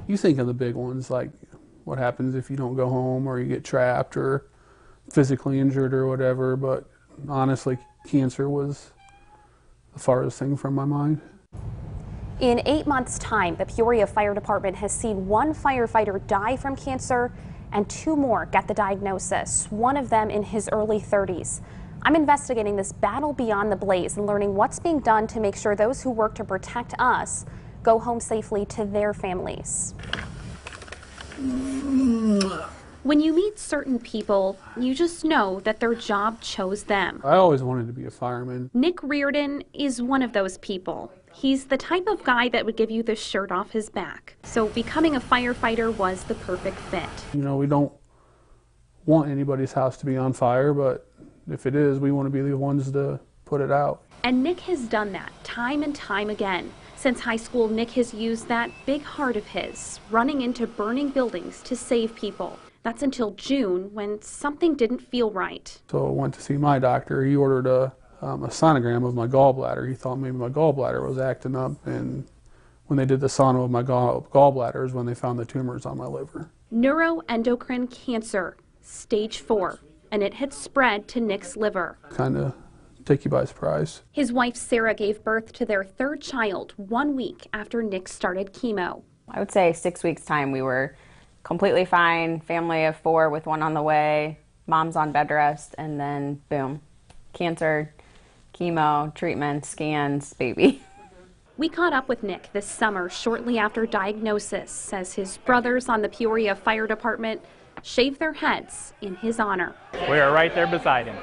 You think of the big ones, like what happens if you don't go home or you get trapped or physically injured or whatever, but honestly, cancer was the farthest thing from my mind. In 8 months' time, the Peoria Fire Department has seen 1 firefighter die from cancer and 2 more get the diagnosis, one of them in his early 30s. I'm investigating this battle beyond the blaze and learning what's being done to make sure those who work to protect us go home safely to their families. When you meet certain people, you just know that their job chose them. I always wanted to be a fireman. Nick Reardon is one of those people. He's the type of guy that would give you the shirt off his back. So becoming a firefighter was the perfect fit. You know, we don't want anybody's house to be on fire, but if it is, we want to be the ones to put it out. And Nick has done that time and time again. Since high school, Nick has used that big heart of his, running into burning buildings to save people. That's until June, when something didn't feel right. So I went to see my doctor. He ordered a sonogram of my gallbladder. He thought maybe my gallbladder was acting up, and when they did the sono of my gallbladder is when they found the tumors on my liver. Neuroendocrine cancer, stage 4, and it had spread to Nick's liver. Kind of take you by surprise. His wife Sarah gave birth to their 3rd child 1 week after Nick started chemo. I would say 6 weeks' time we were completely fine, family of 4 with 1 on the way, mom's on bed rest, and then boom, cancer, chemo, treatment, scans, baby. We caught up with Nick this summer shortly after diagnosis as his brothers on the Peoria Fire Department shaved their heads in his honor. We are right there beside him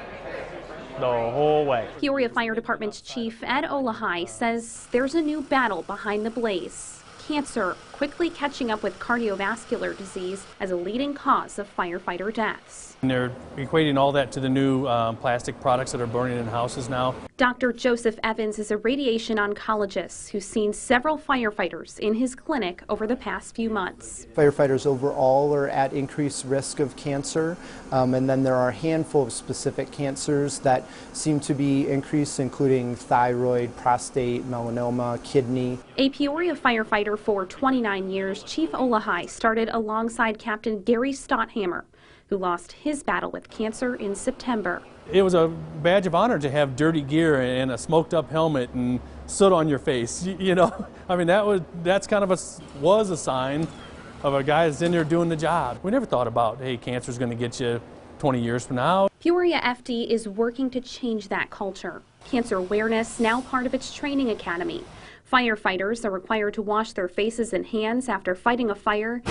the whole way. Peoria Fire Department's Chief Ed Olahai says there's a new battle behind the blaze. Cancer quickly catching up with cardiovascular disease as a leading cause of firefighter deaths. And they're equating all that to the new plastic products that are burning in houses now. Dr. Joseph Evans is a radiation oncologist who's seen several firefighters in his clinic over the past few months. Firefighters overall are at increased risk of cancer, and then there are a handful of specific cancers that seem to be increased, including thyroid, prostate, melanoma, kidney. A Peoria firefighter for 29 years, Chief Olahai started alongside Captain Gary Stotthammer, who lost his battle with cancer in September. It was a badge of honor to have dirty gear and a smoked up helmet and soot on your face. You know, I mean, that's kind of was a sign of a guy that's in there doing the job. We never thought about, hey, cancer's going to get you 20 years from now. Peoria FD is working to change that culture. Cancer awareness now part of its training academy. Firefighters are required to wash their faces and hands after fighting a fire,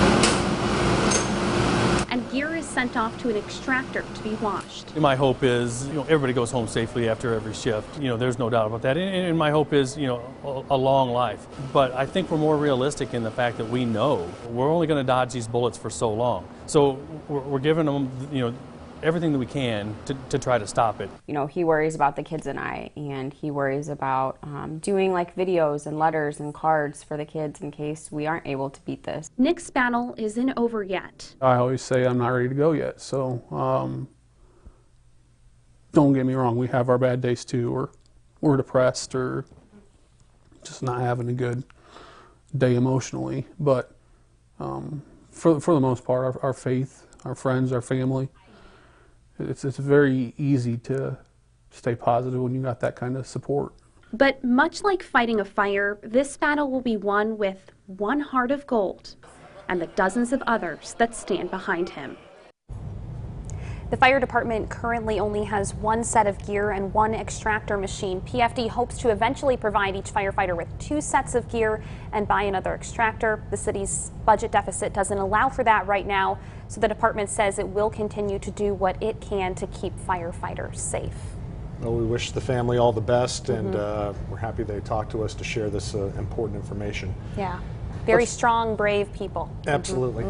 and gear is sent off to an extractor to be washed. My hope is, everybody goes home safely after every shift. There's no doubt about that. And my hope is, a long life. But I think we're more realistic in the fact that we know we're only going to dodge these bullets for so long. So we're giving them, everything that we can to try to stop it. He worries about the kids and I, and he worries about doing like videos and letters and cards for the kids in case we aren't able to beat this. Nick's battle isn't over yet. I always say I'm not ready to go yet, so don't get me wrong, we have our bad days too, or we're depressed or just not having a good day emotionally, but for the most part, our faith, our friends, our family, it's very easy to stay positive when you got that kind of support. But much like fighting a fire, this battle will be won with 1 heart of gold and the dozens of others that stand behind him. The fire department currently only has 1 set of gear and 1 extractor machine. PFD hopes to eventually provide each firefighter with 2 sets of gear and buy another extractor. The city's budget deficit doesn't allow for that right now, so the department says it will continue to do what it can to keep firefighters safe. Well, we wish the family all the best, and we're happy they talked to us to share this important information. Yeah, very strong, brave people. Absolutely.